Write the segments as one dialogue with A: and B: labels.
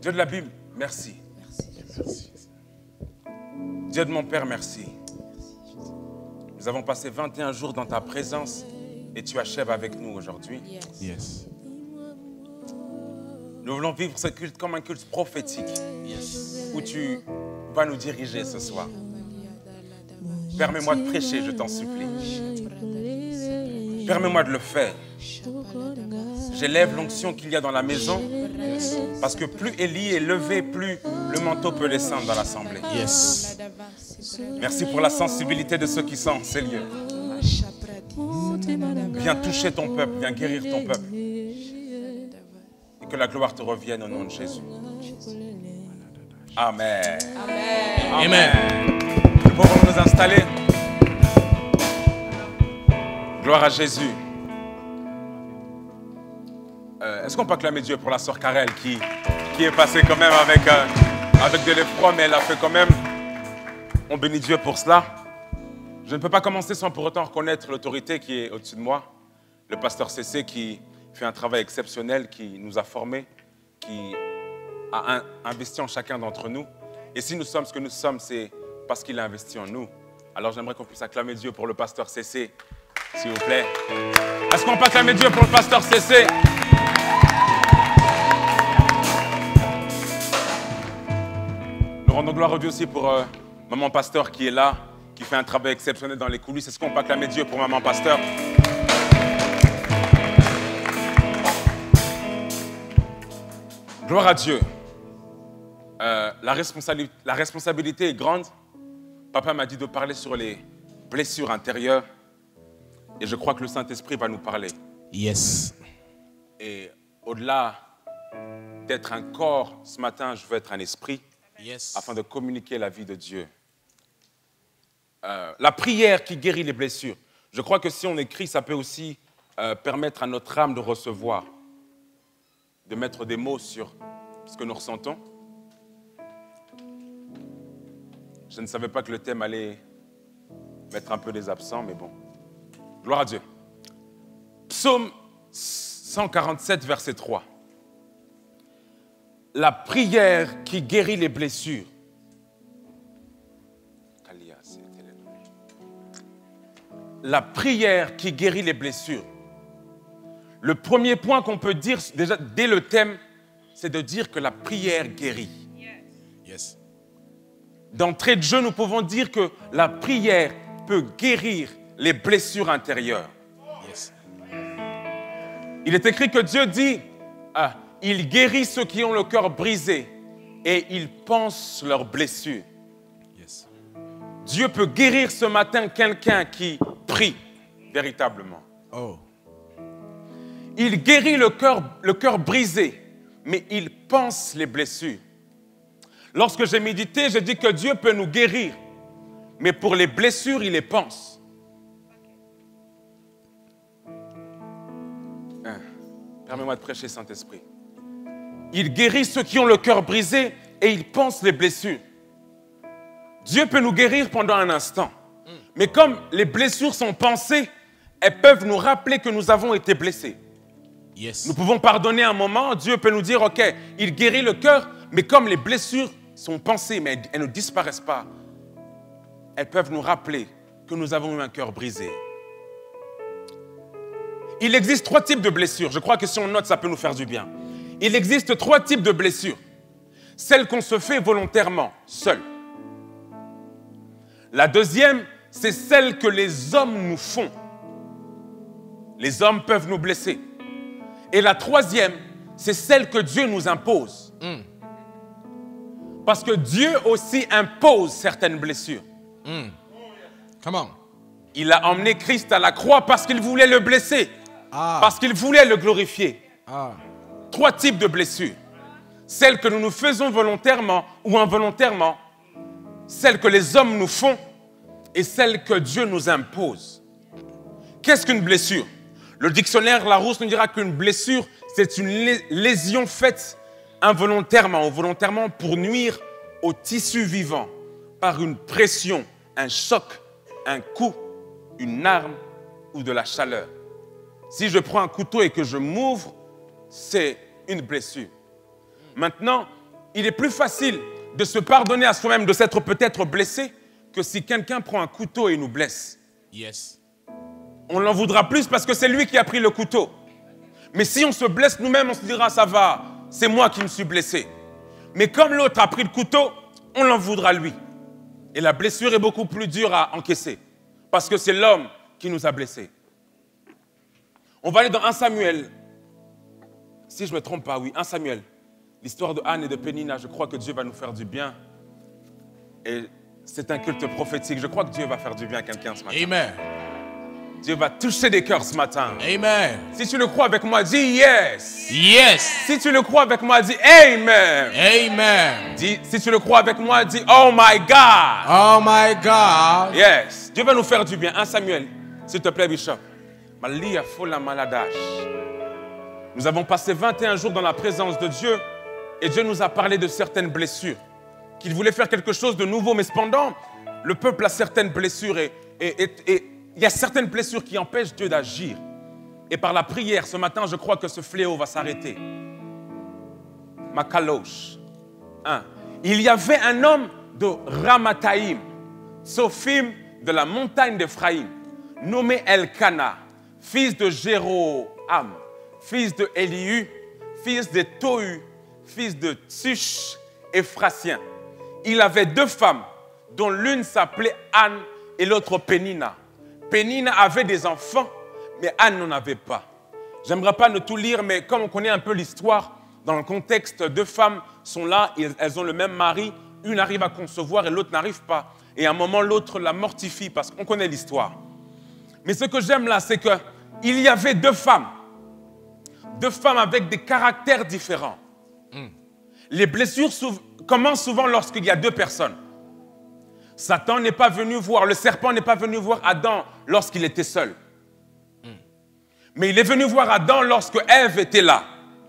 A: Dieu de la Bible, merci.
B: Merci.
A: Dieu de mon Père, merci. Nous avons passé 21 jours dans ta présence et tu achèves avec nous aujourd'hui.
B: Yes.
A: Nous voulons vivre ce culte comme un culte prophétique où tu vas nous diriger ce soir. Permets-moi de prêcher, je t'en supplie. Permets-moi de le faire. J'élève l'onction qu'il y a dans la maison parce que plus Élie est levé, plus le manteau peut descendre dans l'assemblée.
B: Yes.
A: Merci pour la sensibilité de ceux qui sont en ces lieux. Viens toucher ton peuple, viens guérir ton peuple. Et que la gloire te revienne au nom de Jésus. Amen.
B: Amen.
A: Nous pouvons nous installer. Gloire à Jésus. Est-ce qu'on peut acclamer Dieu pour la sœur Karel qui est passée quand même avec de l'effroi, mais elle a fait quand même. On bénit Dieu pour cela. Je ne peux pas commencer sans pour autant reconnaître l'autorité qui est au-dessus de moi. Le pasteur CC qui fait un travail exceptionnel, qui nous a formés, qui a investi en chacun d'entre nous. Et si nous sommes ce que nous sommes, c'est parce qu'il a investi en nous. Alors j'aimerais qu'on puisse acclamer Dieu pour le pasteur CC, s'il vous plaît. Est-ce qu'on peut acclamer Dieu pour le pasteur CC? Nous rendons gloire à Dieu aussi pour maman pasteur qui est là, qui fait un travail exceptionnel dans les coulisses. Est-ce qu'on peut acclamer Dieu pour maman pasteur? Gloire à Dieu. La responsabilité est grande. Papa m'a dit de parler sur les blessures intérieures. Et je crois que le Saint-Esprit va nous parler.
B: Yes.
A: Et au-delà d'être un corps, ce matin, je veux être un esprit.
B: Yes.
A: Afin de communiquer la vie de Dieu. La prière qui guérit les blessures. Je crois que si on écrit, ça peut aussi permettre à notre âme de recevoir, de mettre des mots sur ce que nous ressentons. Je ne savais pas que le thème allait mettre un peu des absents, mais bon. Gloire à Dieu. Psaume 147, verset 3. La prière qui guérit les blessures. La prière qui guérit les blessures. Le premier point qu'on peut dire déjà dès le thème, c'est de dire que la prière guérit.
B: Yes.
A: D'entrée de jeu, nous pouvons dire que la prière peut guérir les blessures intérieures.
B: Yes.
A: Il est écrit que Dieu dit, il guérit ceux qui ont le cœur brisé et il pense leurs blessures.
B: Yes.
A: Dieu peut guérir ce matin quelqu'un qui prie véritablement.
B: Oh.
A: Il guérit le cœur brisé, mais il pense les blessures. Lorsque j'ai médité, j'ai dit que Dieu peut nous guérir, mais pour les blessures, il les pense. Permets-moi de prêcher, Saint-Esprit. Il guérit ceux qui ont le cœur brisé et il pense les blessures. Dieu peut nous guérir pendant un instant. Mais comme les blessures sont pensées, elles peuvent nous rappeler que nous avons été blessés.
B: Yes.
A: Nous pouvons pardonner un moment, Dieu peut nous dire, ok, il guérit le cœur, mais comme les blessures sont pensées, mais elles ne disparaissent pas, elles peuvent nous rappeler que nous avons eu un cœur brisé. Il existe 3 types de blessures. Je crois que si on note, ça peut nous faire du bien. Il existe 3 types de blessures. Celles qu'on se fait volontairement, seul. La deuxième, c'est celle que les hommes nous font. Les hommes peuvent nous blesser. Et la troisième, c'est celle que Dieu nous impose. Parce que Dieu aussi impose certaines blessures.
B: Come on.
A: Il a emmené Christ à la croix parce qu'il voulait le blesser. Parce qu'il voulait le glorifier. 3 types de blessures. Celles que nous nous faisons volontairement ou involontairement. Celles que les hommes nous font et celles que Dieu nous impose. Qu'est-ce qu'une blessure? Le dictionnaire Larousse nous dira qu'une blessure, c'est une lésion faite involontairement ou volontairement pour nuire au tissu vivant par une pression, un choc, un coup, une arme ou de la chaleur. Si je prends un couteau et que je m'ouvre, c'est une blessure. Maintenant, il est plus facile de se pardonner à soi-même de s'être peut-être blessé que si quelqu'un prend un couteau et nous blesse.
B: Yes.
A: On l'en voudra plus parce que c'est lui qui a pris le couteau. Mais si on se blesse nous-mêmes, on se dira, ça va, c'est moi qui me suis blessé. Mais comme l'autre a pris le couteau, on l'en voudra lui. Et la blessure est beaucoup plus dure à encaisser parce que c'est l'homme qui nous a blessés. On va aller dans 1 Samuel. Si je ne me trompe pas, oui, 1 Samuel. L'histoire de Anne et de Pénina, je crois que Dieu va nous faire du bien. Et c'est un culte prophétique. Je crois que Dieu va faire du bien à quelqu'un ce matin.
B: Amen.
A: Dieu va toucher des cœurs ce matin.
B: Amen.
A: Si tu le crois avec moi, dis yes.
B: Yes.
A: Si tu le crois avec moi, dis amen.
B: Amen.
A: Dis, si tu le crois avec moi, dis oh my God.
B: Oh my God.
A: Yes. Dieu va nous faire du bien. 1 Samuel, s'il te plaît, Bishop. Malia fola maladash. Nous avons passé 21 jours dans la présence de Dieu et Dieu nous a parlé de certaines blessures. Qu'il voulait faire quelque chose de nouveau, mais cependant, le peuple a certaines blessures et il y a certaines blessures qui empêchent Dieu d'agir. Et par la prière, ce matin, je crois que ce fléau va s'arrêter. Makalosh. Il y avait un homme de Ramathaïm, Sophim de la montagne d'Ephraïm, nommé Elkana, fils de Jéroham, fils de Elihu, fils de Tohu, fils de Tsush, Ephrasien. Il avait 2 femmes, dont l'une s'appelait Anne et l'autre Pénina. Pénina avait des enfants, mais Anne n'en avait pas. J'aimerais pas ne tout lire, mais comme on connaît un peu l'histoire, dans le contexte, 2 femmes sont là, elles ont le même mari, une arrive à concevoir et l'autre n'arrive pas. Et à un moment, l'autre la mortifie parce qu'on connaît l'histoire. Mais ce que j'aime là, c'est qu'il y avait 2 femmes. 2 femmes avec des caractères différents. Les blessures commencent souvent lorsqu'il y a 2 personnes. Satan n'est pas venu voir, le serpent n'est pas venu voir Adam lorsqu'il était seul. Mais il est venu voir Adam lorsque Ève était là,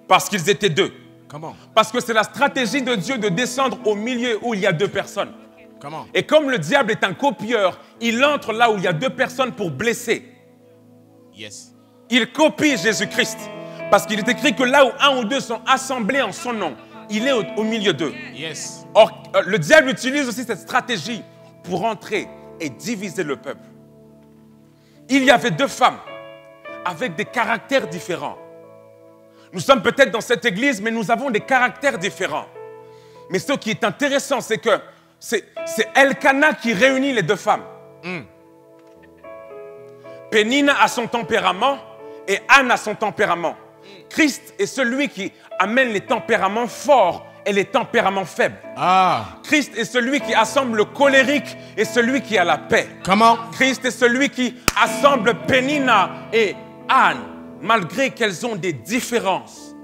A: parce qu'ils étaient 2.
B: Comment?
A: Parce que c'est la stratégie de Dieu de descendre au milieu où il y a 2 personnes.
B: Comment?
A: Et comme le diable est un copieur, il entre là où il y a 2 personnes pour blesser.
B: Yes.
A: Il copie Jésus-Christ. Parce qu'il est écrit que là où 1 ou 2 sont assemblés en son nom, il est au milieu d'eux.
B: Yes.
A: Or, le diable utilise aussi cette stratégie pour entrer et diviser le peuple. Il y avait 2 femmes avec des caractères différents. Nous sommes peut-être dans cette église, mais nous avons des caractères différents. Mais ce qui est intéressant, c'est que c'est Elkana qui réunit les 2 femmes. Pénina a son tempérament et Anne a son tempérament. Christ est celui qui amène les tempéraments forts et les tempéraments faibles. Christ est celui qui assemble le colérique et celui qui a la paix.
B: Comment?
A: Christ est celui qui assemble Pénina et Anne, malgré qu'elles ont des différences.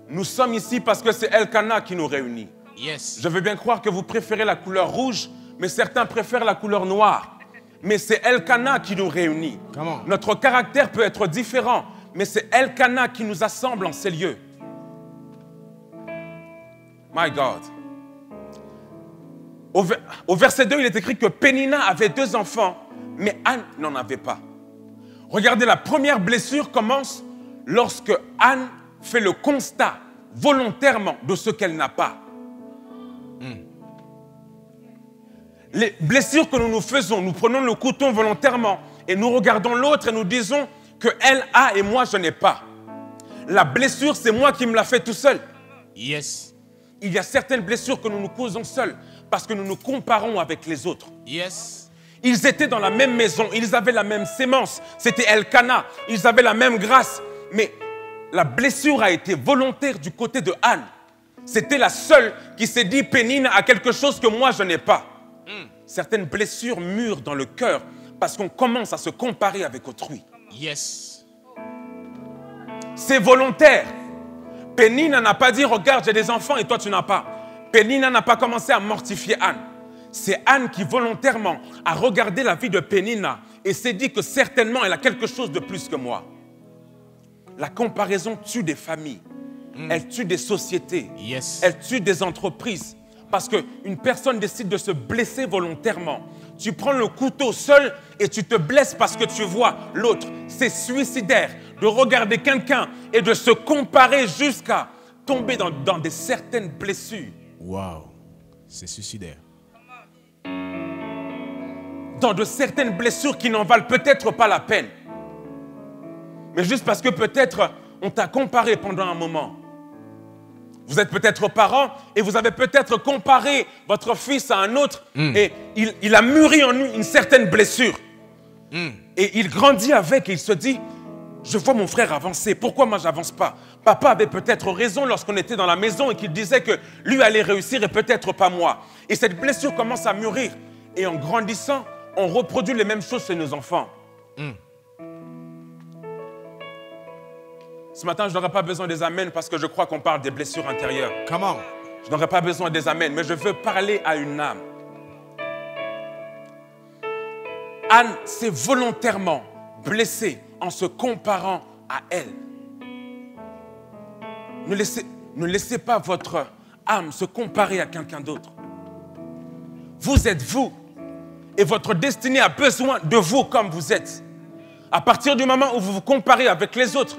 A: Nous sommes ici parce que c'est Elkana qui nous réunit.
B: Yes.
A: Je veux bien croire que vous préférez la couleur rouge, mais certains préfèrent la couleur noire. Mais c'est Elkana qui nous réunit.
B: Comment?
A: Notre caractère peut être différent, mais c'est Elkana qui nous assemble en ces lieux. My God. Au verset 2, il est écrit que Pénina avait 2 enfants, mais Anne n'en avait pas. Regardez, la première blessure commence lorsque Anne fait le constat volontairement de ce qu'elle n'a pas. Les blessures que nous nous faisons, nous prenons le couteau volontairement et nous regardons l'autre et nous disons qu'elle a et moi je n'ai pas. La blessure, c'est moi qui me la fais tout seul.
B: Yes.
A: Il y a certaines blessures que nous nous causons seuls parce que nous nous comparons avec les autres.
B: Yes.
A: Ils étaient dans la même maison, ils avaient la même sémence, c'était Elkana, ils avaient la même grâce, mais la blessure a été volontaire du côté de Anne. C'était la seule qui s'est dit, Pénina a quelque chose que moi je n'ai pas. Certaines blessures murent dans le cœur parce qu'on commence à se comparer avec autrui.
B: Yes.
A: C'est volontaire. Pénina n'a pas dit, regarde, j'ai des enfants et toi tu n'as pas. Pénina n'a pas commencé à mortifier Anne. C'est Anne qui volontairement a regardé la vie de Pénina et s'est dit que certainement elle a quelque chose de plus que moi. La comparaison tue des familles, elle tue des sociétés,
B: Yes.
A: elle tue des entreprises. Parce qu'une personne décide de se blesser volontairement. Tu prends le couteau seul et tu te blesses parce que tu vois l'autre. C'est suicidaire de regarder quelqu'un et de se comparer jusqu'à tomber dans des certaines blessures.
B: Wow. C'est suicidaire.
A: Dans de certaines blessures qui n'en valent peut-être pas la peine. Mais juste parce que peut-être on t'a comparé pendant un moment. Vous êtes peut-être parents et vous avez peut-être comparé votre fils à un autre et il a mûri en lui une certaine blessure. Et il grandit avec et il se dit, je vois mon frère avancer, pourquoi moi j'avance pas? Papa avait peut-être raison lorsqu'on était dans la maison et qu'il disait que lui allait réussir et peut-être pas moi. Et cette blessure commence à mûrir. Et en grandissant, on reproduit les mêmes choses chez nos enfants. Ce matin, je n'aurai pas besoin des amens parce que je crois qu'on parle des blessures intérieures.
B: Come on.
A: Je n'aurai pas besoin des amens, mais je veux parler à une âme. Anne s'est volontairement blessée en se comparant à elle. Ne laissez pas votre âme se comparer à quelqu'un d'autre. Vous êtes vous. Et votre destinée a besoin de vous comme vous êtes. À partir du moment où vous vous comparez avec les autres,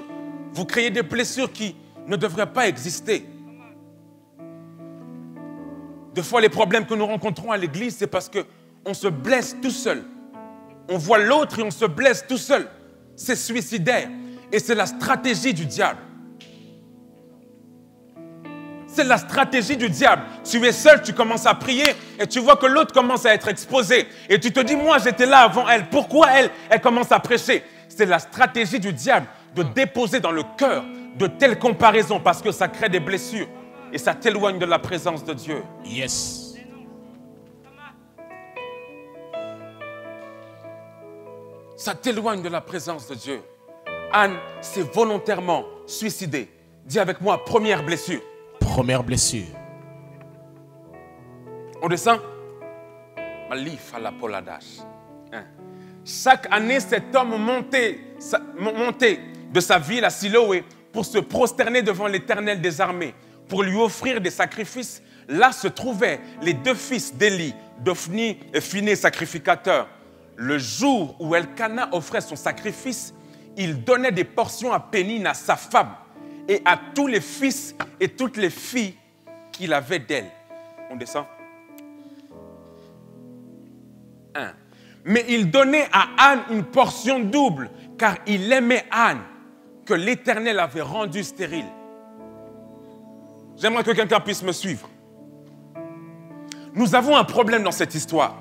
A: vous créez des blessures qui ne devraient pas exister. Des fois, les problèmes que nous rencontrons à l'église, c'est parce qu'on se blesse tout seul. On voit l'autre et on se blesse tout seul. C'est suicidaire. Et c'est la stratégie du diable. C'est la stratégie du diable. Tu es seul, tu commences à prier et tu vois que l'autre commence à être exposé. Et tu te dis, moi j'étais là avant elle. Pourquoi elle commence à prêcher? C'est la stratégie du diable de déposer dans le cœur de telles comparaisons parce que ça crée des blessures et ça t'éloigne de la présence de Dieu.
B: Yes.
A: Ça t'éloigne de la présence de Dieu. Anne s'est volontairement suicidée. Dis avec moi, première blessure.
B: Première blessure.
A: On descend. Malif à la poladash. Chaque année, cet homme montait de sa ville à Siloé pour se prosterner devant l'Éternel des armées, pour lui offrir des sacrifices. Là se trouvaient les deux fils d'Élie, d'Ophni et Phiné, sacrificateurs. Le jour où Elkana offrait son sacrifice, il donnait des portions à Pénina, sa femme, et à tous les fils et toutes les filles qu'il avait d'elle. On descend. 1. Mais il donnait à Anne une portion double, car il aimait Anne, que l'Éternel avait rendue stérile. J'aimerais que quelqu'un puisse me suivre. Nous avons un problème dans cette histoire.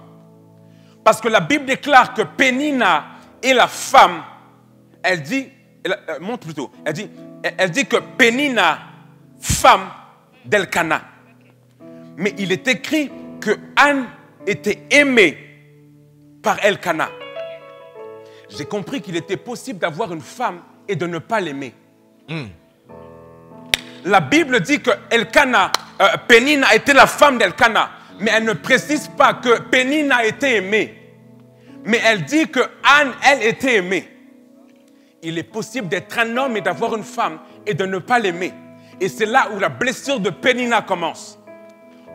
A: Parce que la Bible déclare que Pénina est la femme. Elle dit que Pénina, femme d'Elkana. Mais il est écrit que Anne était aimée par Elkana. J'ai compris qu'il était possible d'avoir une femme et de ne pas l'aimer. La Bible dit que Pénina était la femme d'Elkana, mais elle ne précise pas que Pénina était aimée. Mais elle dit que Anne, elle, était aimée. Il est possible d'être un homme et d'avoir une femme et de ne pas l'aimer. Et c'est là où la blessure de Pénina commence.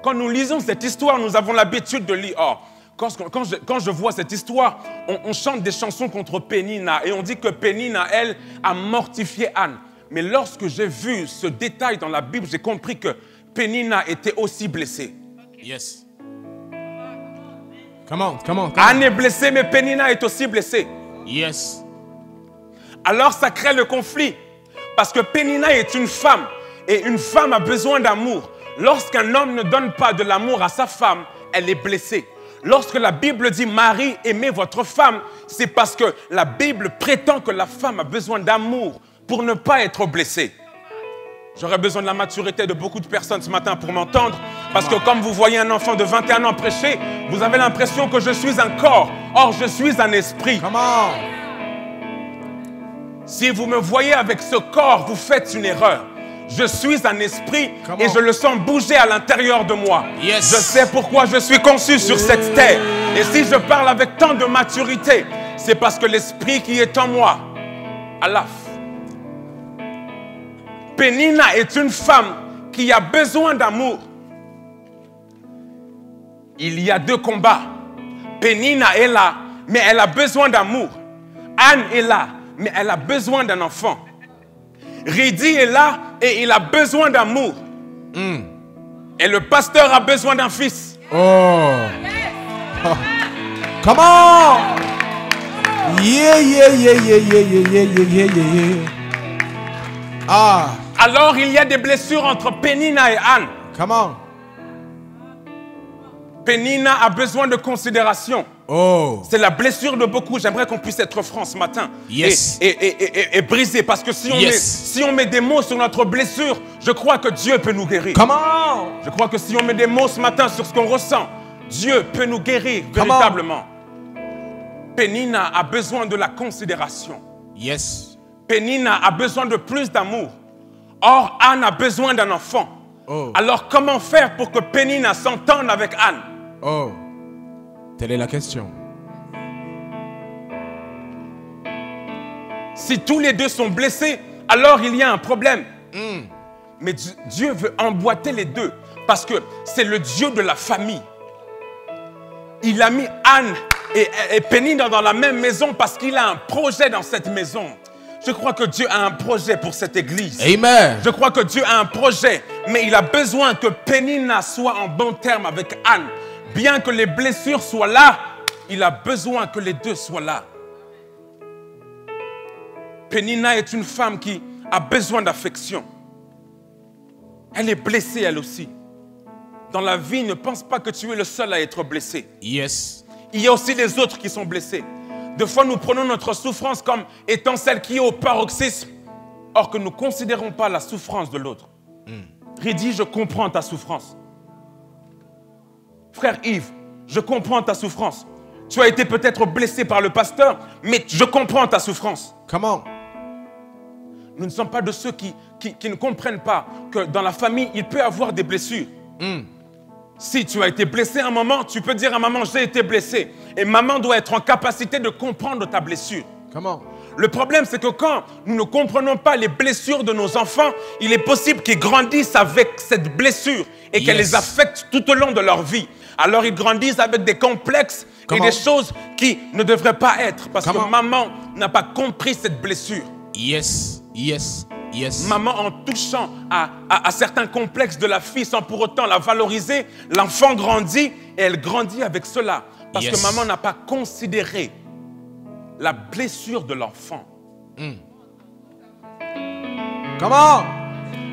A: Quand nous lisons cette histoire, nous avons l'habitude de lire. Oh, quand je vois cette histoire, on chante des chansons contre Pénina et on dit que Pénina, elle, a mortifié Anne. Mais lorsque j'ai vu ce détail dans la Bible, j'ai compris que Pénina était aussi blessée.
B: Yes. Come on.
A: Anne est blessée, mais Pénina est aussi blessée.
B: Yes.
A: Alors ça crée le conflit. Parce que Pénina est une femme. Et une femme a besoin d'amour. Lorsqu'un homme ne donne pas de l'amour à sa femme, elle est blessée. Lorsque la Bible dit « Marie, aimez votre femme », c'est parce que la Bible prétend que la femme a besoin d'amour pour ne pas être blessée. J'aurais besoin de la maturité de beaucoup de personnes ce matin pour m'entendre. Parce que comme vous voyez un enfant de 21 ans prêcher, vous avez l'impression que je suis un corps. Or, je suis un esprit.
B: Come on.
A: Si vous me voyez avec ce corps, vous faites une erreur. Je suis un esprit et je le sens bouger à l'intérieur de moi.
B: Yes.
A: Je sais pourquoi je suis conçu sur cette terre. Et si je parle avec tant de maturité, c'est parce que l'esprit qui est en moi, Allah. Pénina est une femme qui a besoin d'amour. Il y a deux combats. Pénina est là, mais elle a besoin d'amour. Anne est là, mais elle a besoin d'un enfant. Ridi est là Et il a besoin d'amour. Et le pasteur a besoin d'un fils.
B: Oh. Comment? Yeah, yeah, yeah, yeah, yeah, yeah, yeah, yeah, yeah. Ah.
A: Alors il y a des blessures entre Pénina et Anne.
B: Comment?
A: Pénina a besoin de considération.
B: Oh.
A: C'est la blessure de beaucoup. J'aimerais qu'on puisse être franc ce matin.
B: Yes.
A: Et briser. Parce que si on met des mots sur notre blessure, je crois que Dieu peut nous guérir.
B: Comment?
A: Je crois que si on met des mots ce matin sur ce qu'on ressent, Dieu peut nous guérir véritablement. Pénina a besoin de la considération.
B: Yes.
A: Pénina a besoin de plus d'amour. Or, Anne a besoin d'un enfant.
B: Oh.
A: Alors, comment faire pour que Pénina s'entende avec Anne?
B: Oh. Telle est la question.
A: Si tous les deux sont blessés, alors il y a un problème. Mais Dieu veut emboîter les deux parce que c'est le Dieu de la famille. Il a mis Anne et Pénina dans la même maison parce qu'il a un projet dans cette maison. Je crois que Dieu a un projet pour cette église.
B: Amen.
A: Je crois que Dieu a un projet, mais il a besoin que Pénina soit en bon terme avec Anne. Bien que les blessures soient là, il a besoin que les deux soient là. Pénina est une femme qui a besoin d'affection. Elle est blessée elle aussi. Dans la vie, ne pense pas que tu es le seul à être blessé.
B: Yes.
A: Il y a aussi les autres qui sont blessés. Des fois, nous prenons notre souffrance comme étant celle qui est au paroxysme, or que nous ne considérons pas la souffrance de l'autre. Reddy, je comprends ta souffrance. Frère Yves, je comprends ta souffrance. Tu as été peut-être blessé par le pasteur, mais je comprends ta souffrance.
B: Comment?
A: Nous ne sommes pas de ceux qui ne comprennent pas que dans la famille, il peut y avoir des blessures. Si tu as été blessé à un moment, tu peux dire à maman, j'ai été blessé. Et maman doit être en capacité de comprendre ta blessure.
B: Comment?
A: Le problème, c'est que quand nous ne comprenons pas les blessures de nos enfants, il est possible qu'ils grandissent avec cette blessure et qu'elle les affecte tout au long de leur vie. Alors ils grandissent avec des complexes et des choses qui ne devraient pas être parce que maman n'a pas compris cette blessure.
B: Yes, yes, yes.
A: Maman, en touchant à certains complexes de la fille sans pour autant la valoriser, l'enfant grandit et elle grandit avec cela. Parce que maman n'a pas considéré la blessure de l'enfant.
B: Comment?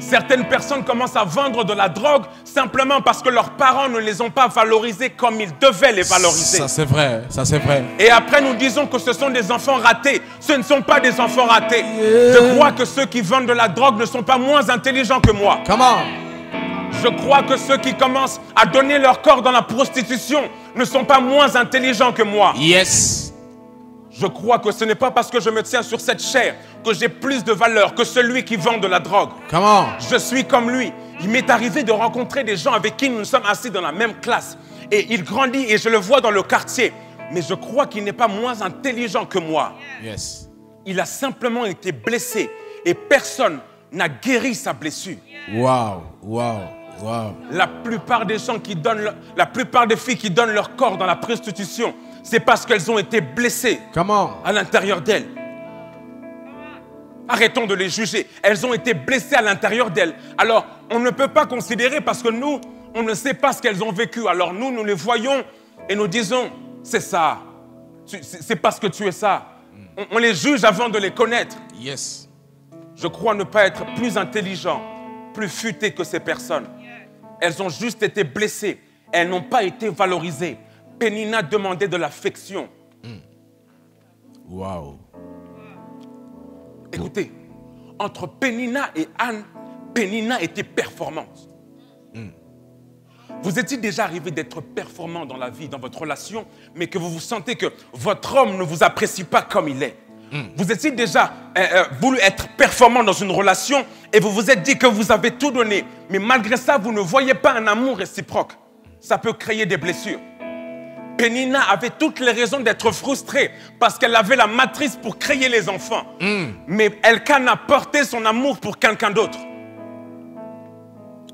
A: Certaines personnes commencent à vendre de la drogue simplement parce que leurs parents ne les ont pas valorisés comme ils devaient les valoriser.
B: Ça c'est vrai, ça c'est vrai.
A: Et après nous disons que ce sont des enfants ratés. Ce ne sont pas des enfants ratés. Je crois que ceux qui vendent de la drogue ne sont pas moins intelligents que moi.
B: Comment?
A: Je crois que ceux qui commencent à donner leur corps dans la prostitution ne sont pas moins intelligents que moi.
B: Yes.
A: Je crois que ce n'est pas parce que je me tiens sur cette chair que j'ai plus de valeur que celui qui vend de la drogue.
B: Comment?
A: Je suis comme lui. Il m'est arrivé de rencontrer des gens avec qui nous sommes assis dans la même classe. Et il grandit et je le vois dans le quartier. Mais je crois qu'il n'est pas moins intelligent que moi.
B: Yes.
A: Il a simplement été blessé et personne n'a guéri sa blessure.
B: Wow, wow, wow.
A: La plupart des gens qui donnent, la plupart des filles qui donnent leur corps dans la prostitution, c'est parce qu'elles ont été blessées à l'intérieur d'elles. Arrêtons de les juger. Elles ont été blessées à l'intérieur d'elles. Alors, on ne peut pas considérer parce que nous, on ne sait pas ce qu'elles ont vécu. Alors nous les voyons et nous disons, c'est ça. C'est parce que tu es ça. On les juge avant de les connaître.
B: Yes.
A: Je crois ne pas être plus intelligent, plus futé que ces personnes. Elles ont juste été blessées. Elles n'ont pas été valorisées. Pénina demandait de l'affection.
B: Wow.
A: Écoutez, entre Pénina et Anne, Pénina était performante. Vous est-il déjà arrivé d'être performant dans la vie, dans votre relation, mais que vous vous sentez que votre homme ne vous apprécie pas comme il est? Vous est-il déjà voulu être performant dans une relation et vous vous êtes dit que vous avez tout donné, mais malgré ça, vous ne voyez pas un amour réciproque? Ça peut créer des blessures. Pénina avait toutes les raisons d'être frustrée parce qu'elle avait la matrice pour créer les enfants. Mais Elkanah portait son amour pour quelqu'un d'autre.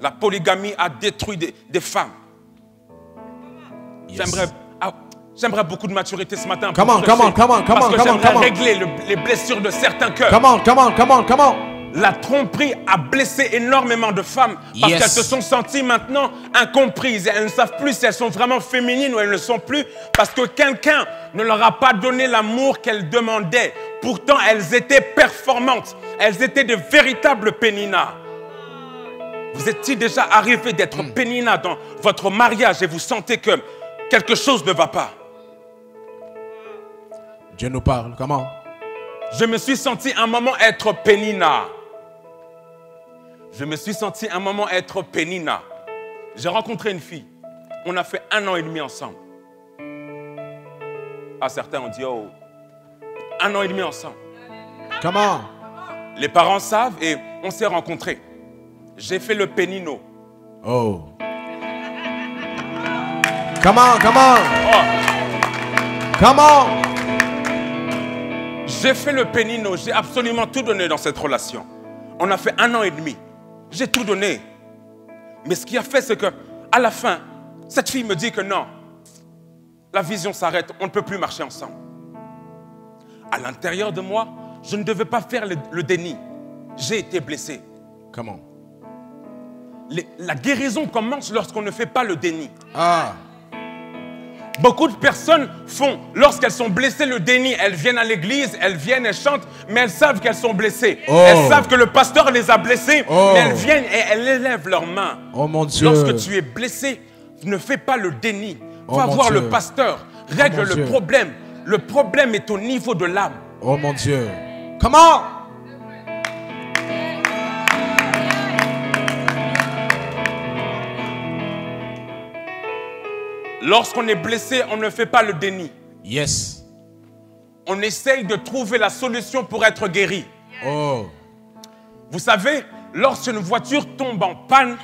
A: La polygamie a détruit des femmes.
B: Yes.
A: J'aimerais beaucoup de maturité ce matin.
B: Comment,
A: parce que j'aimerais régler les blessures de certains cœurs.
B: Comment.
A: La tromperie a blessé énormément de femmes parce qu'elles se sont senties maintenant incomprises. Elles ne savent plus si elles sont vraiment féminines ou elles ne le sont plus parce que quelqu'un ne leur a pas donné l'amour qu'elles demandaient. Pourtant, elles étaient performantes. Elles étaient de véritables péninas. Vous êtes-il déjà arrivé d'être pénina dans votre mariage et vous sentez que quelque chose ne va pas?
B: Dieu nous parle. Comment?
A: Je me suis senti un moment être pénina. Je me suis senti un moment être pénina. J'ai rencontré une fille. On a fait 1 an et demi ensemble. Ah, certains ont dit, oh, 1 an et demi ensemble.
B: Comment?
A: Les parents savent et on s'est rencontrés. J'ai fait le pénino.
B: Oh. Comment?
A: Oh.
B: Comment?
A: J'ai fait le pénino. J'ai absolument tout donné dans cette relation. On a fait 1 an et demi. J'ai tout donné. Mais ce qui a fait, c'est que à la fin, cette fille me dit que non, la vision s'arrête, on ne peut plus marcher ensemble. À l'intérieur de moi, je ne devais pas faire le déni. J'ai été blessé.
B: Comment?
A: La guérison commence lorsqu'on ne fait pas le déni.
B: Ah.
A: Beaucoup de personnes font, lorsqu'elles sont blessées, le déni. Elles viennent à l'église, elles viennent, elles chantent, mais elles savent qu'elles sont blessées.
B: Oh.
A: Elles savent que le pasteur les a blessées,
B: oh.
A: mais elles viennent et elles élèvent leurs mains.
B: Oh mon Dieu.
A: Lorsque tu es blessé, ne fais pas le déni. Va
B: mon
A: voir
B: Dieu.
A: le pasteur, règle le problème. Le problème est au niveau de l'âme.
B: Oh mon Dieu. Comment?
A: Lorsqu'on est blessé, on ne fait pas le déni.
B: Yes.
A: On essaye de trouver la solution pour être guéri.
B: Oh.
A: Vous savez, lorsqu'une voiture tombe en panne,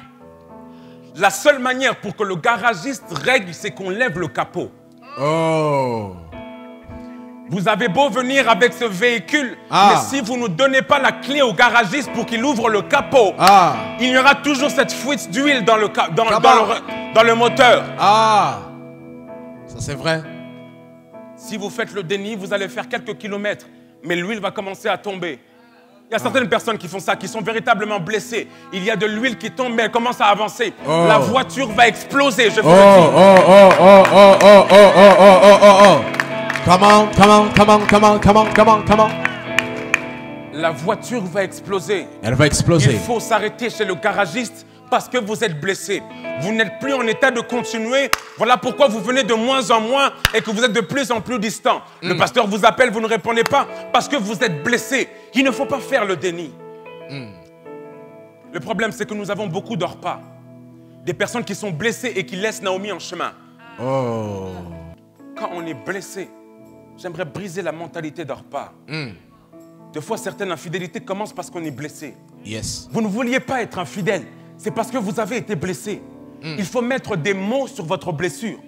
A: la seule manière pour que le garagiste règle, c'est qu'on lève le capot.
B: Oh.
A: Vous avez beau venir avec ce véhicule, mais si vous ne donnez pas la clé au garagiste pour qu'il ouvre le capot, il y aura toujours cette fuite d'huile dans le moteur.
B: Ah. Ça c'est vrai.
A: Si vous faites le déni, vous allez faire quelques kilomètres, mais l'huile va commencer à tomber. Il y a certaines personnes qui font ça, qui sont véritablement blessées. Il y a de l'huile qui tombe, mais elle commence à avancer. La voiture va exploser, je vous le
B: dis. Comment?
A: La voiture va exploser.
B: Elle va exploser.
A: Il faut s'arrêter chez le garagiste parce que vous êtes blessé. Vous n'êtes plus en état de continuer. Voilà pourquoi vous venez de moins en moins et que vous êtes de plus en plus distant. Le pasteur vous appelle, vous ne répondez pas parce que vous êtes blessé. Il ne faut pas faire le déni. Le problème, c'est que nous avons beaucoup de repas. Des personnes qui sont blessées et qui laissent Naomi en chemin.
B: Oh.
A: Quand on est blessé, j'aimerais briser la mentalité de repas. Des fois, certaines infidélités commencent parce qu'on est blessé.
B: Yes.
A: Vous ne vouliez pas être infidèle. C'est parce que vous avez été blessé. Il faut mettre des mots sur votre blessure.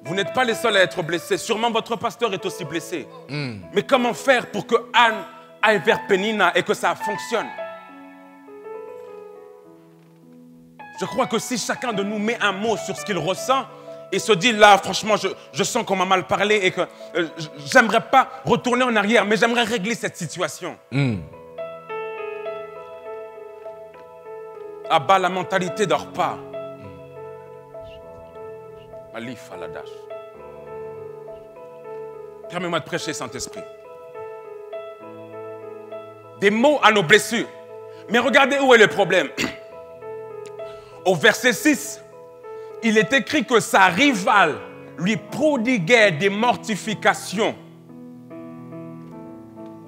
A: Vous n'êtes pas les seuls à être blessés. Sûrement votre pasteur est aussi blessé. Mais comment faire pour que Anne aille vers Pénina et que ça fonctionne? Je crois que si chacun de nous met un mot sur ce qu'il ressent et se dit là, franchement, je sens qu'on m'a mal parlé et que j'aimerais pas retourner en arrière, mais j'aimerais régler cette situation. Abat la mentalité de repas. Malif à la dash. Permets-moi de prêcher, Saint-Esprit. Des mots à nos blessures. Mais regardez où est le problème. Au verset 6, il est écrit que sa rivale lui prodiguait des mortifications.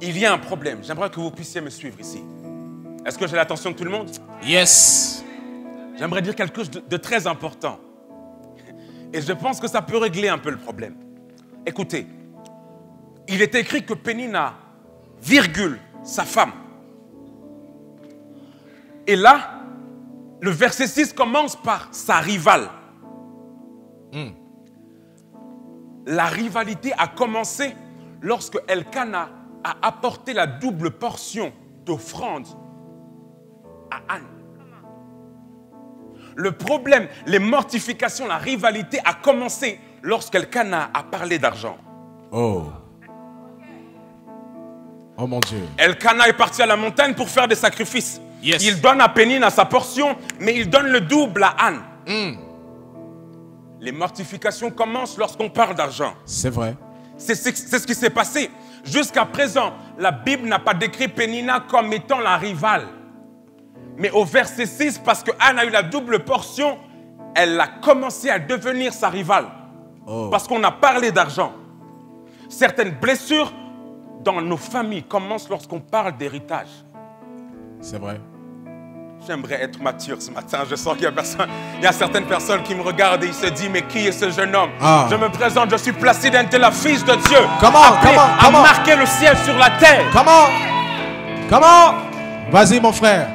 A: Il y a un problème. J'aimerais que vous puissiez me suivre ici. Est-ce que j'ai l'attention de tout le monde?
B: Yes.
A: J'aimerais dire quelque chose de très important. Et je pense que ça peut régler un peu le problème. Écoutez, il est écrit que Pénina, virgule, sa femme. Et là, le verset 6 commence par sa rivale. La rivalité a commencé lorsque Elkana a apporté la double portion d'offrande à Anne. Le problème, les mortifications, la rivalité a commencé lorsqu'Elkana a parlé d'argent.
B: Oh. Oh mon Dieu.
A: Elkanah est parti à la montagne pour faire des sacrifices.
B: Yes.
A: Il donne à Pénina sa portion, mais il donne le double à Anne. Les mortifications commencent lorsqu'on parle d'argent.
B: C'est vrai.
A: C'est ce qui s'est passé. Jusqu'à présent, la Bible n'a pas décrit Pénina comme étant la rivale. Mais au verset 6, parce que Anne a eu la double portion, elle a commencé à devenir sa rivale. Parce qu'on a parlé d'argent. Certaines blessures dans nos familles commencent lorsqu'on parle d'héritage.
B: C'est vrai.
A: J'aimerais être mature ce matin. Je sens qu'il y a certaines personnes qui me regardent et ils se disent, mais qui est ce jeune homme? Je me présente, je suis Placide Ntela, fils de Dieu. Appelé à marquer le ciel sur la terre.
B: Comment? Vas-y mon frère.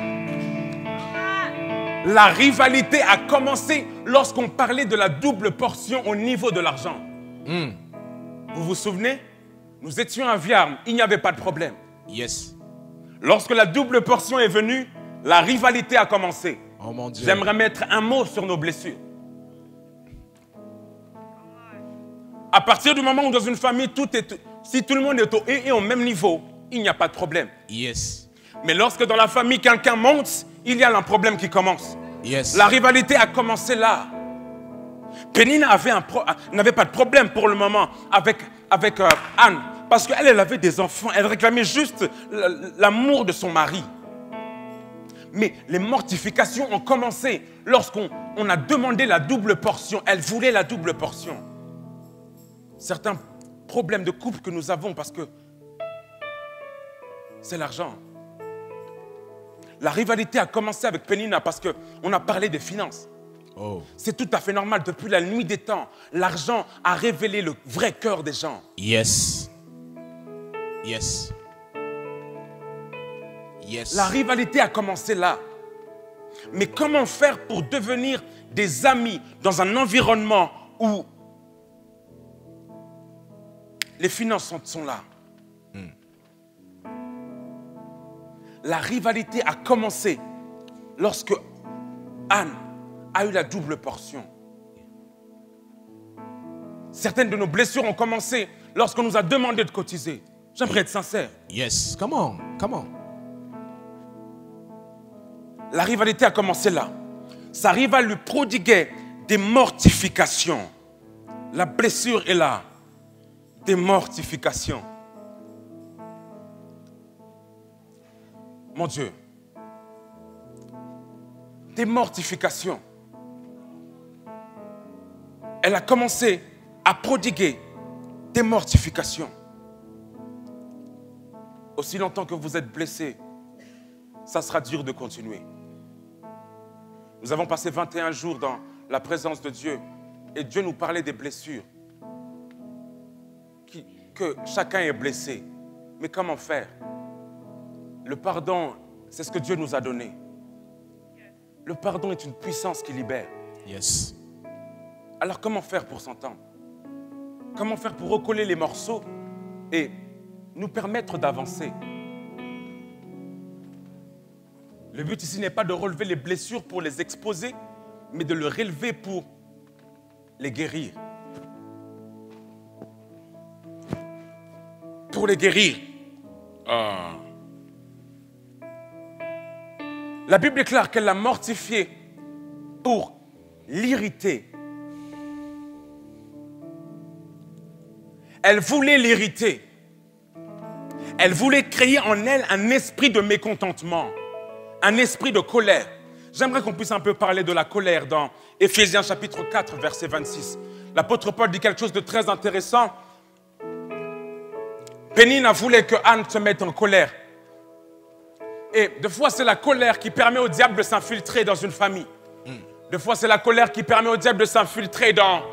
A: La rivalité a commencé lorsqu'on parlait de la double portion au niveau de l'argent. Vous vous souvenez? Nous étions à Viarme, il n'y avait pas de problème.
B: Yes.
A: Lorsque la double portion est venue, la rivalité a commencé.
B: Oh mon Dieu.
A: J'aimerais mettre un mot sur nos blessures. À partir du moment où dans une famille, si tout le monde est au même niveau, il n'y a pas de problème.
B: Yes.
A: Mais lorsque dans la famille, quelqu'un monte, il y a un problème qui commence.
B: Yes.
A: La rivalité a commencé là. Pénina n'avait pas de problème pour le moment avec Anne. Parce qu'elle avait des enfants. Elle réclamait juste l'amour de son mari. Mais les mortifications ont commencé lorsqu'on a demandé la double portion. Elle voulait la double portion. Certains problèmes de couple que nous avons parce que c'est l'argent. La rivalité a commencé avec Pénina parce qu'on a parlé des finances. C'est tout à fait normal. Depuis la nuit des temps, l'argent a révélé le vrai cœur des gens.
B: Yes. Yes. Yes.
A: La rivalité a commencé là. Mais comment faire pour devenir des amis dans un environnement où les finances sont là? La rivalité a commencé lorsque Anne a eu la double portion. Certaines de nos blessures ont commencé lorsqu'on nous a demandé de cotiser. J'aimerais être sincère.
B: Yes. Come on.
A: La rivalité a commencé là. Sa rivale lui prodiguait des mortifications. La blessure est là. Des mortifications. Mon Dieu. Des mortifications. Elle a commencé à prodiguer des mortifications. Aussi longtemps que vous êtes blessé, ça sera dur de continuer. Nous avons passé 21 jours dans la présence de Dieu et Dieu nous parlait des blessures. Que chacun est blessé. Mais comment faire? Le pardon, c'est ce que Dieu nous a donné. Le pardon est une puissance qui libère.
B: Yes.
A: Alors comment faire pour s'entendre? Comment faire pour recoller les morceaux et nous permettre d'avancer? Le but ici n'est pas de relever les blessures pour les exposer, mais de les relever pour les guérir. Pour les guérir. La Bible déclare qu'elle l'a mortifié pour l'irriter. Elle voulait l'irriter. Elle voulait créer en elle un esprit de mécontentement, un esprit de colère. J'aimerais qu'on puisse un peu parler de la colère dans Éphésiens chapitre 4, verset 26. L'apôtre Paul dit quelque chose de très intéressant. Pénina voulait que Anne se mette en colère. Et des fois, c'est la colère qui permet au diable de s'infiltrer dans une famille. Des fois, c'est la colère qui permet au diable de s'infiltrer dans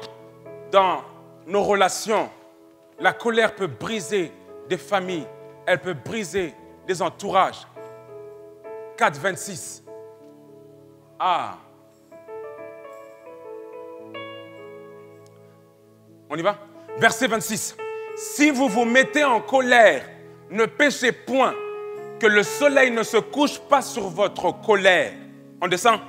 A: nos relations. La colère peut briser des familles. Elle peut briser des entourages. 4, 26. On y va? Verset 26. Si vous vous mettez en colère, ne péchez point, que le soleil ne se couche pas sur votre colère. On descend.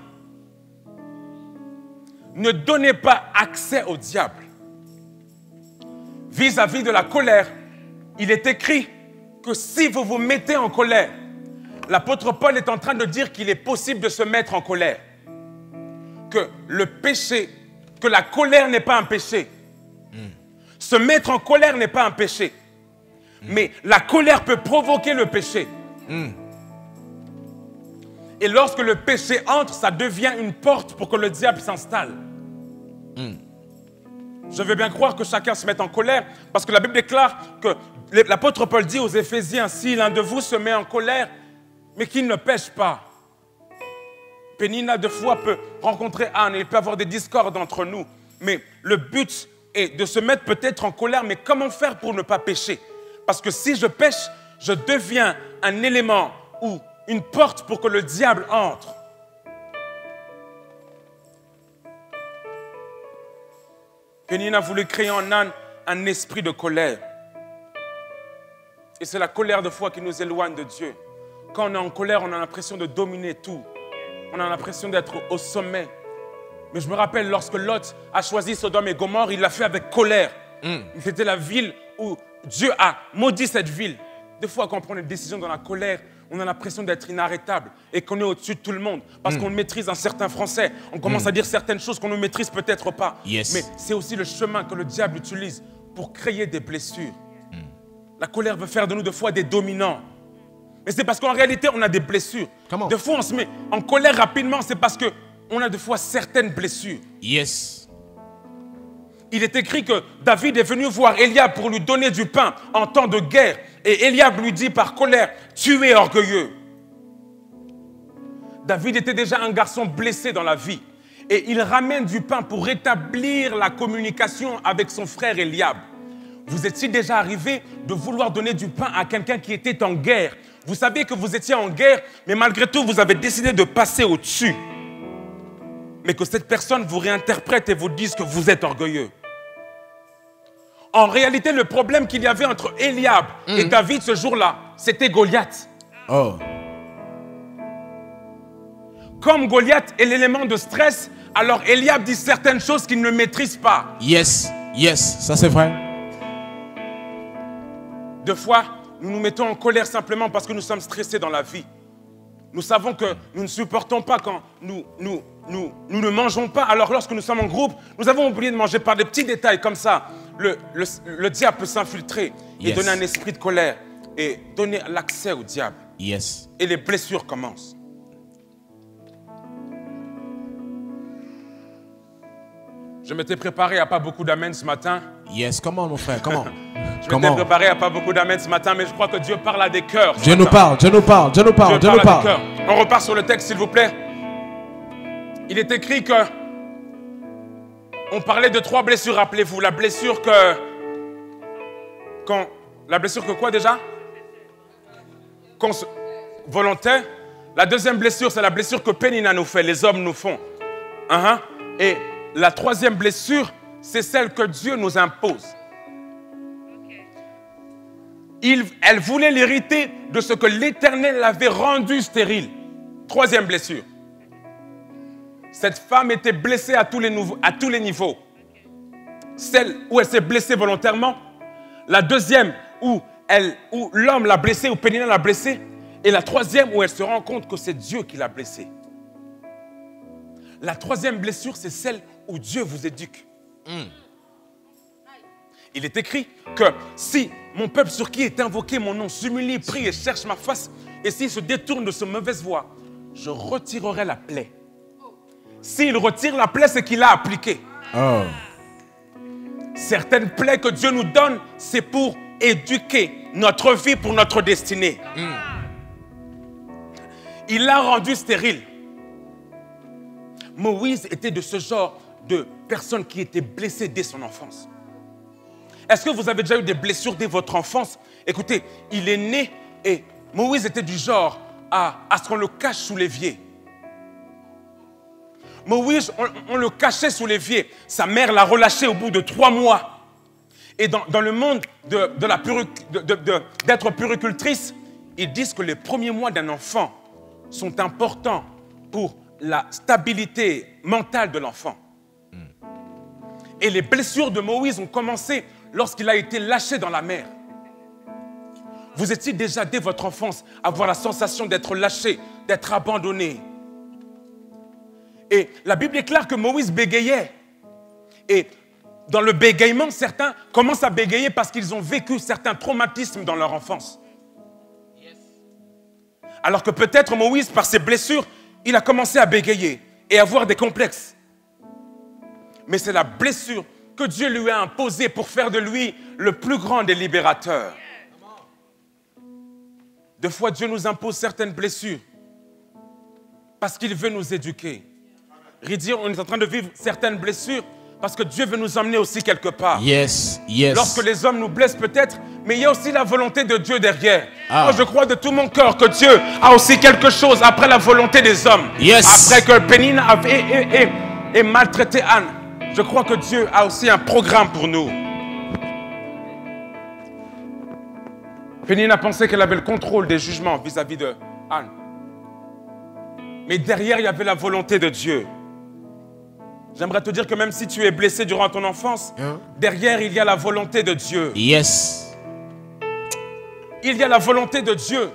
A: Ne donnez pas accès au diable. Vis-à-vis de la colère, il est écrit, que si vous vous mettez en colère, l'apôtre Paul est en train de dire qu'il est possible de se mettre en colère. Que le péché, que la colère n'est pas un péché. Se mettre en colère n'est pas un péché. Mais la colère peut provoquer le péché. Et lorsque le péché entre, ça devient une porte pour que le diable s'installe. Je veux bien croire que chacun se mette en colère, parce que la Bible déclare que l'apôtre Paul dit aux Éphésiens, si l'un de vous se met en colère, mais qu'il ne pêche pas. Pénina, de fois, peut rencontrer Anne, et il peut y avoir des discordes entre nous. Mais le but est de se mettre peut-être en colère, mais comment faire pour ne pas pécher? Parce que si je pêche, je deviens un élément ou une porte pour que le diable entre. Pénina voulait créer en Anne un esprit de colère. Et c'est la colère de foi qui nous éloigne de Dieu. Quand on est en colère, on a l'impression de dominer tout. On a l'impression d'être au sommet. Mais je me rappelle, lorsque Lot a choisi Sodome et Gomorrhe, il l'a fait avec colère. C'était la ville où Dieu a maudit cette ville. Des fois, quand on prend une décision dans la colère, on a l'impression d'être inarrêtable et qu'on est au-dessus de tout le monde. Parce qu'on maîtrise un certain français. On commence à dire certaines choses qu'on ne maîtrise peut-être pas.
B: Yes.
A: Mais c'est aussi le chemin que le diable utilise pour créer des blessures. La colère veut faire de nous, des fois, des dominants. Mais c'est parce qu'en réalité, on a des blessures. Des fois, on se met en colère rapidement, c'est parce qu'on a des fois certaines blessures.
B: Yes.
A: Il est écrit que David est venu voir Eliab pour lui donner du pain en temps de guerre. Et Eliab lui dit par colère, tu es orgueilleux. David était déjà un garçon blessé dans la vie. Et il ramène du pain pour rétablir la communication avec son frère Eliab. Vous étiez déjà arrivé de vouloir donner du pain à quelqu'un qui était en guerre. Vous savez que vous étiez en guerre, mais malgré tout, vous avez décidé de passer au-dessus. Mais que cette personne vous réinterprète et vous dise que vous êtes orgueilleux. En réalité, le problème qu'il y avait entre Eliab et David ce jour-là, c'était Goliath. Comme Goliath est l'élément de stress, alors Eliab dit certaines choses qu'il ne maîtrise pas.
B: Yes, yes, ça c'est vrai.
A: Deux fois, nous nous mettons en colère simplement parce que nous sommes stressés dans la vie. Nous savons que nous ne supportons pas quand nous ne mangeons pas. Alors lorsque nous sommes en groupe, nous avons oublié de manger par des petits détails comme ça. Le diable peut s'infiltrer et donner un esprit de colère et donner l'accès au diable.
B: Yes.
A: Et les blessures commencent. Je m'étais préparé à pas beaucoup d'amen ce matin.
B: Yes, comment mon frère, comment?
A: Je m'étais préparé à pas beaucoup d'amen ce matin, mais je crois que Dieu parle à des cœurs.
B: Dieu nous parle, Dieu nous parle, Dieu nous parle, Dieu nous parle.
A: On repart sur le texte, s'il vous plaît. Il est écrit que on parlait de 3 blessures, rappelez-vous. La blessure que... La blessure que quoi déjà? Volontaire. La deuxième blessure, c'est la blessure que Pénina nous fait, les hommes nous font. Et la troisième blessure, c'est celle que Dieu nous impose. Elle voulait l'hériter de ce que l'Éternel l'avait rendu stérile. Troisième blessure. Cette femme était blessée à tous les niveaux. Celle où elle s'est blessée volontairement. La deuxième où l'homme l'a blessée, où Pénina l'a blessée. Et la troisième où elle se rend compte que c'est Dieu qui l'a blessée. La troisième blessure, c'est celle où Dieu vous éduque. Il est écrit que si mon peuple sur qui est invoqué mon nom s'humilie, prie et cherche ma face, et s'il se détourne de sa mauvaise voie, je retirerai la plaie. S'il retire la plaie, c'est qu'il a appliqué. Certaines plaies que Dieu nous donne, c'est pour éduquer notre vie pour notre destinée. Il l'a rendu stérile. Moïse était de ce genre de personne qui était blessée dès son enfance. Est-ce que vous avez déjà eu des blessures dès votre enfance? Écoutez, il est né et Moïse était du genre à ce qu'on le cache sous l'évier. Moïse, on le cachait sous l'évier. Sa mère l'a relâché au bout de 3 mois. Et dans le monde d'être puricultrice, ils disent que les premiers mois d'un enfant sont importants pour la stabilité mentale de l'enfant. Et les blessures de Moïse ont commencé lorsqu'il a été lâché dans la mer. Vous étiez déjà dès votre enfance à avoir la sensation d'être lâché, d'être abandonné. Et la Bible est claire que Moïse bégayait. Et dans le bégaiement, certains commencent à bégayer parce qu'ils ont vécu certains traumatismes dans leur enfance. Alors que peut-être Moïse, par ses blessures, il a commencé à bégayer et à avoir des complexes. Mais c'est la blessure que Dieu lui a imposée pour faire de lui le plus grand des libérateurs. Des fois, Dieu nous impose certaines blessures parce qu'il veut nous éduquer. Ridir, on est en train de vivre certaines blessures parce que Dieu veut nous emmener aussi quelque part.
B: Yes, yes.
A: Lorsque les hommes nous blessent peut-être, mais il y a aussi la volonté de Dieu derrière. Moi, je crois de tout mon cœur que Dieu a aussi quelque chose après la volonté des hommes.
B: Yes.
A: Après que Pénina ait maltraité Anne, je crois que Dieu a aussi un programme pour nous. Pénina pensait qu'elle avait le contrôle des jugements vis-à-vis de Anne. Mais derrière, il y avait la volonté de Dieu. J'aimerais te dire que même si tu es blessé durant ton enfance, derrière, il y a la volonté de Dieu.
B: Yes.
A: Il y a la volonté de Dieu.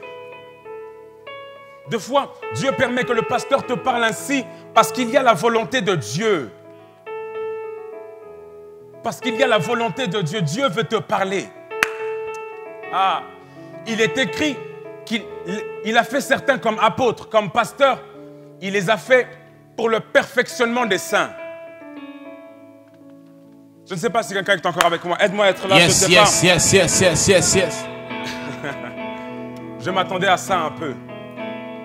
A: Deux fois, Dieu permet que le pasteur te parle ainsi parce qu'il y a la volonté de Dieu. Parce qu'il y a la volonté de Dieu. Dieu veut te parler. Ah, il est écrit qu'il a fait certains comme apôtres, comme pasteurs. Il les a fait pour le perfectionnement des saints. Je ne sais pas si quelqu'un est encore avec moi. Aide-moi à être là.
B: Yes, yes.
A: Je m'attendais à ça un peu.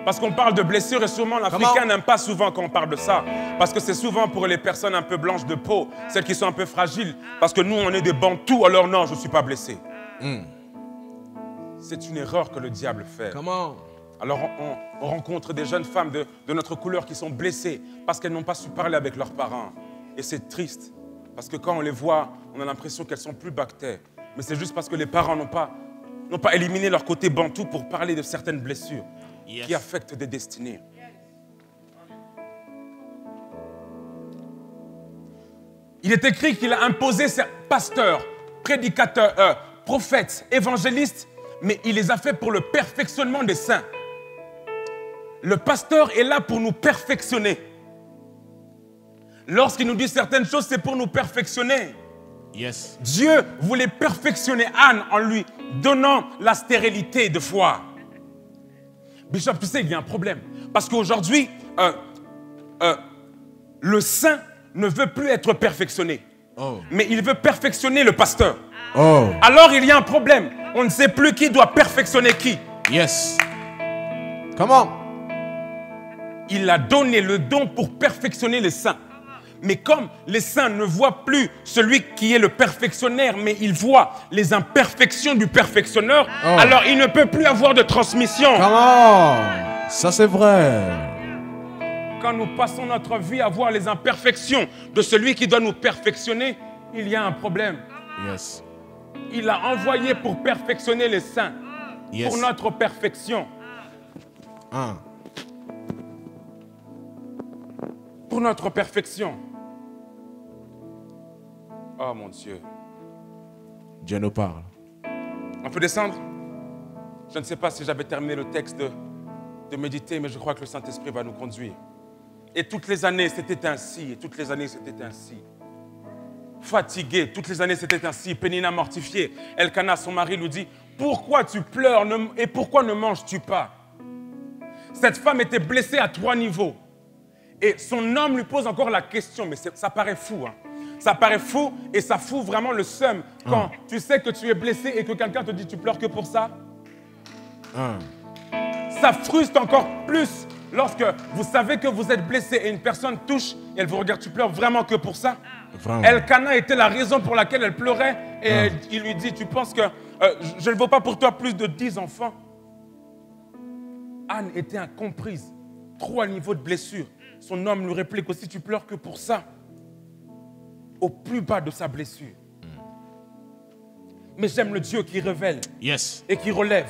A: Parce qu'on parle de blessures et sûrement l'Africain n'aime pas souvent quand on parle de ça. Parce que c'est souvent pour les personnes un peu blanches de peau, celles qui sont un peu fragiles. Parce que nous, on est des bantous, alors non, je ne suis pas blessé. C'est une erreur que le diable fait. Alors on rencontre des jeunes femmes de notre couleur qui sont blessées parce qu'elles n'ont pas su parler avec leurs parents. Et c'est triste. Parce que quand on les voit, on a l'impression qu'elles sont plus bactères. Mais c'est juste parce que les parents n'ont pas éliminé leur côté bantou pour parler de certaines blessures qui affectent des destinées. Il est écrit qu'il a imposé ses pasteurs, prédicateurs, prophètes, évangélistes, mais il les a fait pour le perfectionnement des saints. Le pasteur est là pour nous perfectionner. Lorsqu'il nous dit certaines choses, c'est pour nous perfectionner.
B: Yes.
A: Dieu voulait perfectionner Anne en lui donnant la stérilité de foi. Bishop, tu sais, il y a un problème. Parce qu'aujourd'hui, le saint ne veut plus être perfectionné. Mais il veut perfectionner le pasteur. Alors il y a un problème. On ne sait plus qui doit perfectionner qui.
B: Yes. Comment?
A: Il a donné le don pour perfectionner les saints. Mais comme les saints ne voient plus celui qui est le perfectionnaire, mais ils voient les imperfections du perfectionneur, alors il ne peut plus avoir de transmission.
B: Comment? Ça c'est vrai.
A: Quand nous passons notre vie à voir les imperfections de celui qui doit nous perfectionner, il y a un problème.
B: Yes.
A: Il a envoyé pour perfectionner les saints, pour notre perfection. Pour notre perfection. Oh mon Dieu.
B: Dieu nous parle.
A: On peut descendre? Je ne sais pas si j'avais terminé le texte de méditer, mais je crois que le Saint-Esprit va nous conduire. Et toutes les années, c'était ainsi. Et toutes les années, c'était ainsi. Fatigué, toutes les années, c'était ainsi. Pénina mortifiée. Elkana, son mari, lui dit, pourquoi tu pleures et pourquoi ne manges-tu pas? Cette femme était blessée à 3 niveaux. Et son homme lui pose encore la question, mais ça paraît fou. Ça paraît fou et ça fout vraiment le seum quand tu sais que tu es blessé et que quelqu'un te dit, tu pleures que pour ça. Ça frustre encore plus lorsque vous savez que vous êtes blessé et une personne touche et elle vous regarde, tu pleures vraiment que pour ça? Elkana était la raison pour laquelle elle pleurait et il lui dit, tu penses que je ne vaux pas pour toi plus de 10 enfants? Anne était incomprise. 3 niveaux de blessure. Son homme lui réplique aussi, tu pleures que pour ça. Au plus bas de sa blessure. Mais j'aime le Dieu qui révèle et qui relève.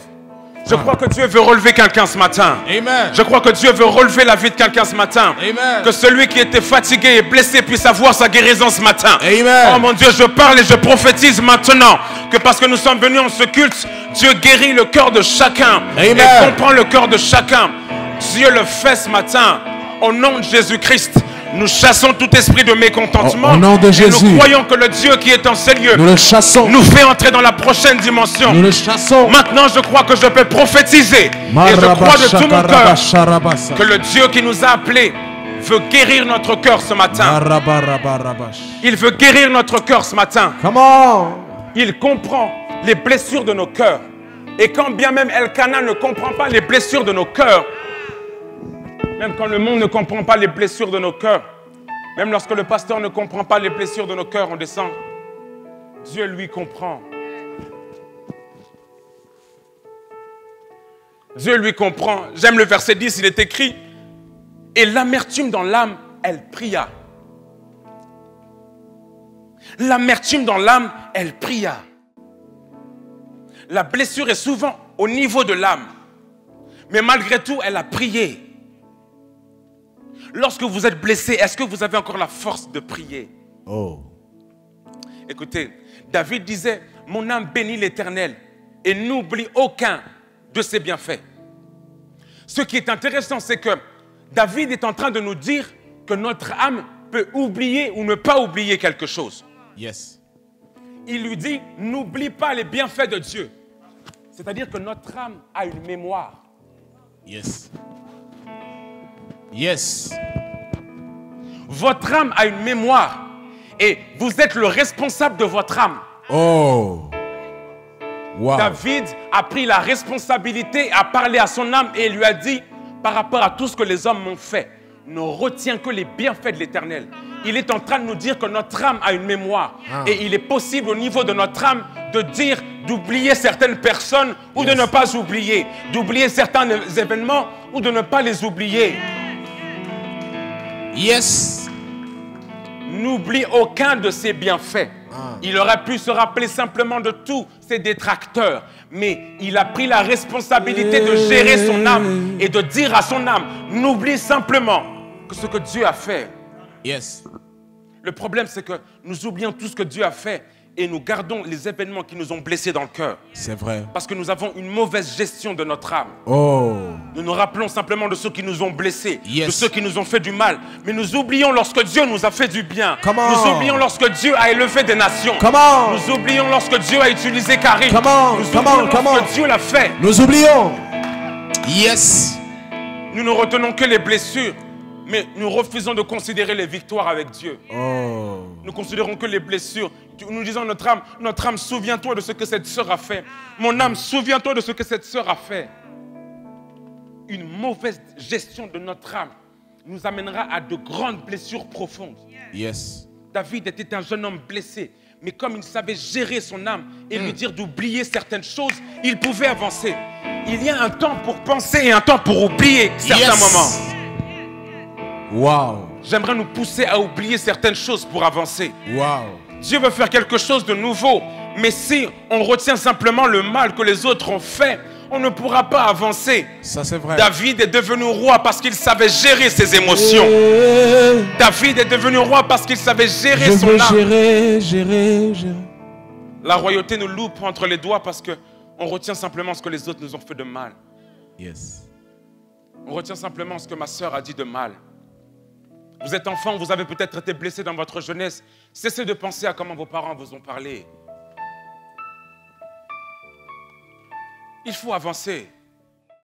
A: Je crois que Dieu veut relever quelqu'un ce matin.
B: Amen.
A: Je crois que Dieu veut relever la vie de quelqu'un ce matin.
B: Amen.
A: Que celui qui était fatigué et blessé puisse avoir sa guérison ce matin.
B: Amen.
A: Oh mon Dieu, je parle et je prophétise maintenant que parce que nous sommes venus en ce culte, Dieu guérit le cœur de chacun.
B: Amen.
A: Et comprend le cœur de chacun. Dieu le fait ce matin. Au nom de Jésus-Christ, nous chassons tout esprit de mécontentement.
B: Au nom de Jésus.
A: Et nous croyons que le Dieu qui est en ces lieux
B: Nous le chassons.
A: nous fait entrer dans la prochaine dimension.
B: Nous le chassons.
A: Maintenant, je crois que je peux prophétiser. Et je crois de tout mon cœur que le Dieu qui nous a appelés veut guérir notre cœur ce matin. Il veut guérir notre cœur ce matin.
B: Come on.
A: Il comprend les blessures de nos cœurs. Et quand bien même Elkanah ne comprend pas les blessures de nos cœurs, même quand le monde ne comprend pas les blessures de nos cœurs, même lorsque le pasteur ne comprend pas les blessures de nos cœurs, on descend. Dieu lui comprend. Dieu lui comprend. J'aime le verset 10, il est écrit « Et l'amertume dans l'âme, elle pria. » L'amertume dans l'âme, elle pria. La blessure est souvent au niveau de l'âme. Mais malgré tout, elle a prié. Lorsque vous êtes blessé, est-ce que vous avez encore la force de prier?
B: Oh.
A: Écoutez, David disait, mon âme bénit l'Éternel et n'oublie aucun de ses bienfaits. Ce qui est intéressant, c'est que David est en train de nous dire que notre âme peut oublier ou ne pas oublier quelque chose.
B: Yes.
A: Il lui dit, n'oublie pas les bienfaits de Dieu. C'est-à-dire que notre âme a une mémoire.
B: Yes. Yes.
A: Votre âme a une mémoire et vous êtes le responsable de votre âme.
B: Oh. Wow.
A: David a pris la responsabilité, a parlé à son âme et lui a dit, par rapport à tout ce que les hommes m'ont fait, ne retiens que les bienfaits de l'Éternel. Il est en train de nous dire que notre âme a une mémoire. Et il est possible au niveau de notre âme de dire, d'oublier certaines personnes ou de ne pas oublier. D'oublier certains événements ou de ne pas les oublier.
B: Yes.
A: N'oublie aucun de ses bienfaits. Il aurait pu se rappeler simplement de tous ses détracteurs. Mais il a pris la responsabilité de gérer son âme et de dire à son âme, n'oublie simplement que ce que Dieu a fait.
B: Yes.
A: Le problème, c'est que nous oublions tout ce que Dieu a fait et nous gardons les événements qui nous ont blessés dans le cœur.
B: C'est vrai.
A: Parce que nous avons une mauvaise gestion de notre âme.
B: Oh.
A: Nous nous rappelons simplement de ceux qui nous ont blessés,
B: Yes.
A: de ceux qui nous ont fait du mal. Mais nous oublions lorsque Dieu nous a fait du bien.
B: Come on.
A: Nous oublions lorsque Dieu a élevé des nations.
B: Come on.
A: Nous oublions lorsque Dieu a utilisé Karim.
B: Come on.
A: Nous
B: Come
A: oublions
B: on. Come
A: lorsque
B: on.
A: Dieu l'a fait.
B: Nous oublions. Yes.
A: Nous ne retenons que les blessures, mais nous refusons de considérer les victoires avec Dieu.
B: Oh.
A: Nous considérons que les blessures. Nous disons à notre âme, souviens-toi de ce que cette sœur a fait. Mon âme, souviens-toi de ce que cette sœur a fait. Une mauvaise gestion de notre âme nous amènera à de grandes blessures profondes.
B: Yes.
A: David était un jeune homme blessé, mais comme il savait gérer son âme et lui dire d'oublier certaines choses, il pouvait avancer. Il y a un temps pour penser et un temps pour oublier certains moments.
B: Wow.
A: J'aimerais nous pousser à oublier certaines choses pour avancer.
B: Wow.
A: Dieu veut faire quelque chose de nouveau, mais si on retient simplement le mal que les autres ont fait, on ne pourra pas avancer.
B: Ça c'est vrai.
A: David est devenu roi parce qu'il savait gérer ses émotions. David est devenu roi parce qu'il savait gérer son âme.
B: Gérer.
A: La royauté nous loupe entre les doigts parce qu'on retient simplement ce que les autres nous ont fait de mal.
B: Yes.
A: On retient simplement ce que ma sœur a dit de mal. Vous êtes enfant, vous avez peut-être été blessé dans votre jeunesse. Cessez de penser à comment vos parents vous ont parlé. Il faut avancer.